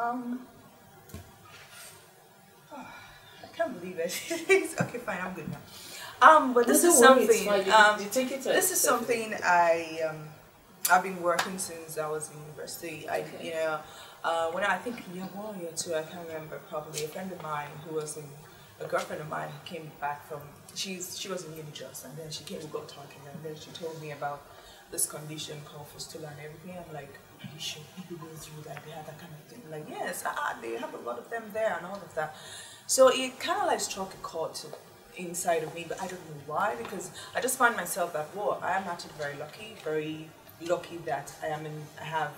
Um, I can't believe it. Okay, fine, I'm good now. But this is something. This is something I've been working since I was in university. When I think year one, year two, I can't remember properly. A friend of mine a girlfriend of mine came back from. She was in uni just, and then she came. We got talking, and then she told me about this condition called Fistula and everything. I'm like, are you sure people go through that? They have that kind of thing. I'm like, yes, they have a lot of them there and all of that. So it kind of like struck a chord inside of me, but I don't know why, because I just find myself that, whoa, I am actually very lucky that I have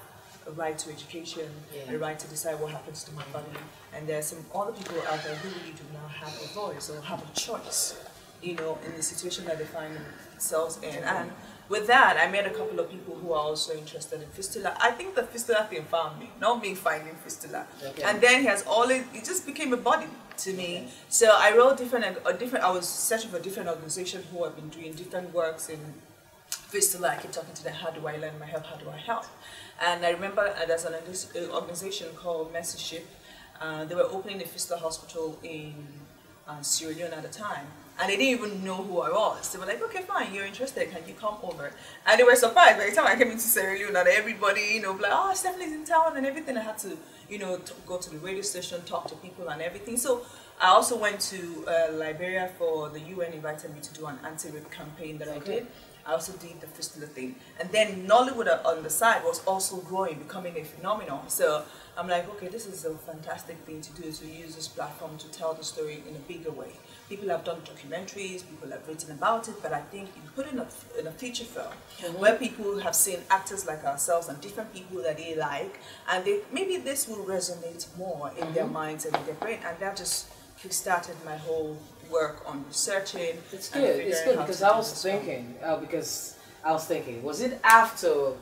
a right to education, a right to decide what happens to my body, and there's some other people out there who really do not have a voice or have a choice, in the situation that they find themselves in. And with that, I met a couple of people who are also interested in fistula. I think the fistula thing found me, not me finding fistula. Okay. And then it just became a body to me. Okay. So I wrote I was searching for different organizations who have been doing different works in fistula. I keep talking to them, how do I learn my help, how do I help? And I remember there's an organization called Mentorship. They were opening a fistula hospital in Sierra Leone at the time. And they didn't even know who I was. They were like, okay, fine, you're interested, can you come over? And they were surprised by the time I came into Sierra Leone that everybody, like, oh, Stephanie's in town and everything. I had to, go to the radio station, talk to people and everything. So I also went to Liberia for the UN invited me to do an anti-rape campaign that I did. I also did the fistula thing. And then Nollywood on the side was also growing, becoming a phenomenon. So I'm like, okay, this is a fantastic thing to do, to use this platform to tell the story in a bigger way. People have done documentaries, people have written about it, but I think you put it in a feature film where people have seen actors like ourselves and different people that they like, and maybe this will resonate more in their minds and in their brain, and that just kickstarted my whole work on researching. It's good. It's good because I was thinking. Was it after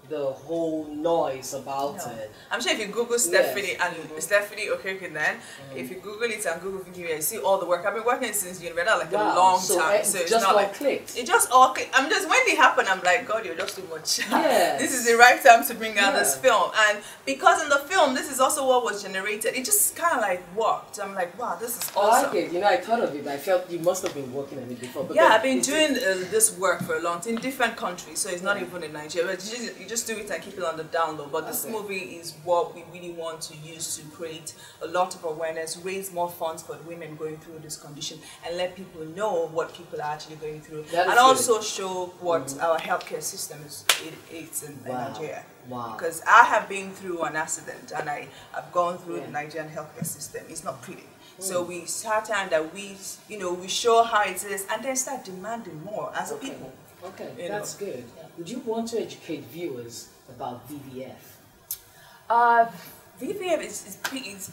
the whole noise about it? I'm sure if you Google Stephanie and Stephanie Okereke-Linus, if you Google it and Google video, you see all the work. I've been working since university, like a long time. So it's just not all like clicked. It just all clicked. I'm just when it happened, I'm like, God, you're just too much. Yes. This is the right time to bring out this film, and because in the film, this is also what was generated. It just kind of like worked. I'm like, wow, this is awesome. I like it. I thought of it, but I felt you must have been working on it before. Yeah, I've been doing this work for a long time in different countries, so it's not even in Nigeria. You just do it and keep it on the down low. But this movie is what we really want to use to create a lot of awareness, raise more funds for women going through this condition, and let people know what people are actually going through, and also show what our healthcare system is in Nigeria. Wow. Because I have been through an accident and I've gone through the Nigerian healthcare system. It's not pretty. So we start and that we show how it is, and then start demanding more as a people. Okay, that's good. Would you want to educate viewers about VVF? VVF is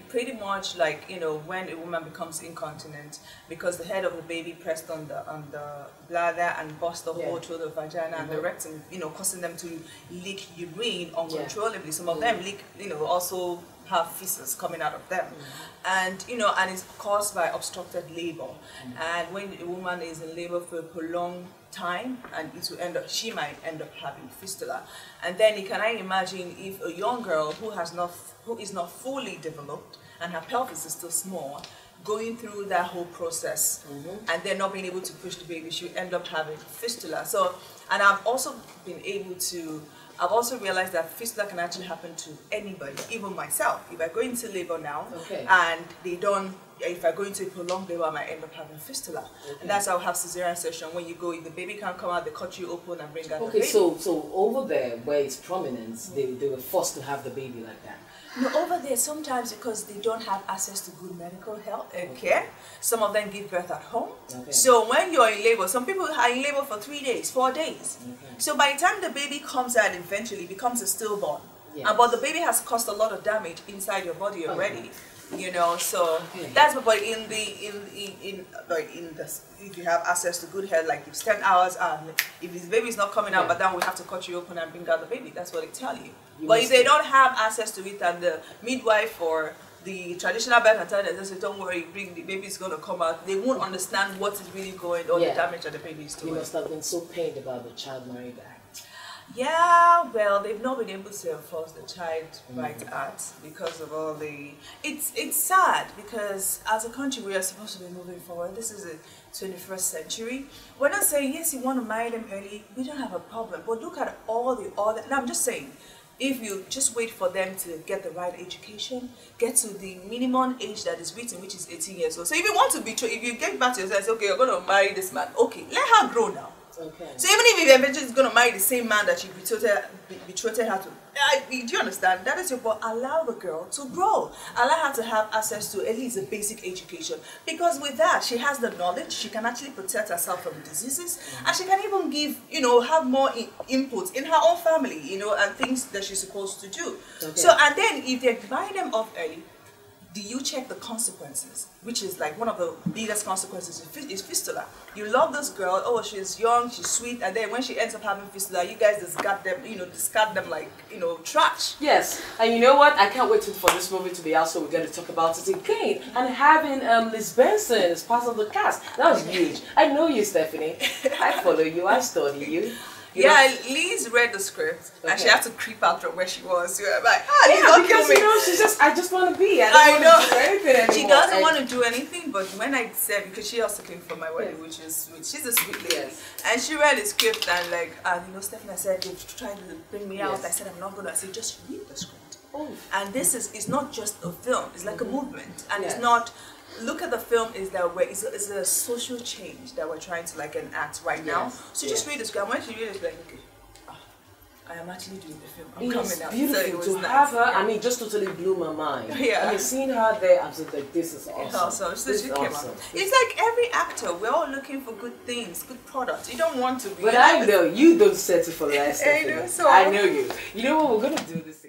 pretty much like, when a woman becomes incontinent because the head of the baby pressed on the bladder and burst the hole through the vagina and the rectum, causing them to leak urine uncontrollably. Some of them leak, also have feces coming out of them, and and it's caused by obstructed labor. And when a woman is in labor for a prolonged time, and she might end up having fistula. And then can I imagine if a young girl who is not fully developed and her pelvis is still small, going through that whole process and then not being able to push the baby, she would end up having fistula. So, and I've also realized that fistula can actually happen to anybody, even myself. If I go into labor now and if I go into a prolonged labor, I might end up having fistula. And that's how I have cesarean section. When you go, if the baby can't come out, they cut you open and bring out the baby. So over there, where it's prominent, they were forced to have the baby like that. No, over there, sometimes because they don't have access to good medical health care, some of them give birth at home. So when you're in labor, some people are in labor for 3 days, 4 days. So by the time the baby comes out, eventually becomes a stillborn. But the baby has caused a lot of damage inside your body already. So that's but if you have access to good health, like it's 10 hours, if this baby is not coming out, but then we have to cut you open and bring out the baby. That's what they tell you. But if they don't have access to it, and the midwife or the traditional birth attendant, they say, don't worry, the baby is going to come out, they won't understand what is really going on, the damage that the baby is doing. You must have been so pained about the Child Marriage Act. Yeah, well, they've not been able to enforce the child right act because of all the. It's sad because as a country we are supposed to be moving forward. This is the 21st century. We're not saying yes, you want to marry them early. We don't have a problem, but look at all the other. Now I'm just saying, if you just wait for them to get the right education, get to the minimum age that is written, which is 18 years old. So if you want to be, if you get back to yourself, say, okay, you're going to marry this man. Okay, let her grow now. Okay. So even if you eventually is going to marry the same man that you betrothed her to, do you understand? That is your, but allow the girl to grow. Allow her to have access to at least a basic education. Because with that, she has the knowledge. She can actually protect herself from diseases. And she can even give, have more input in her own family, and things that she's supposed to do. Okay. So, and then if they buy them off early, do you check the consequences? Which is like one of the biggest consequences is fistula. You love this girl, oh, she's young, she's sweet, and then when she ends up having fistula, you guys discard them like, trash. Yes, and you know what? I can't wait for this movie to be out so we're going to talk about it again. And having Liz Benson as part of the cast, that was huge. I know you, Stephanie. I follow you, I study you. Yeah, Liz read the script and she had to creep out from where she was. So I'm like, because she's just, I just want to be. I know. Do anything anymore. She doesn't want to do anything, but when I said, because she also came from my wedding, she's a sweet lady, and she read the script and like, Stephanie said they've tried to bring me out. I said I'm not going to. I said just read the script. Oh. And this is not just a film; it's like a movement, and it's not. Look at the film is that way. It's a social change that we're trying to enact right now. So just read the script. When she read it, it's like, okay, I am actually doing the film. I'm coming out. Beautiful so to have her. I mean, just totally blew my mind. Yeah. I mean, seeing her there, I was like, this is awesome. It's awesome. So she came out. It's like every actor. We're all looking for good things, good products. You don't want to be. But I know you don't settle for less. I know. So I know you. You know what we're gonna do this.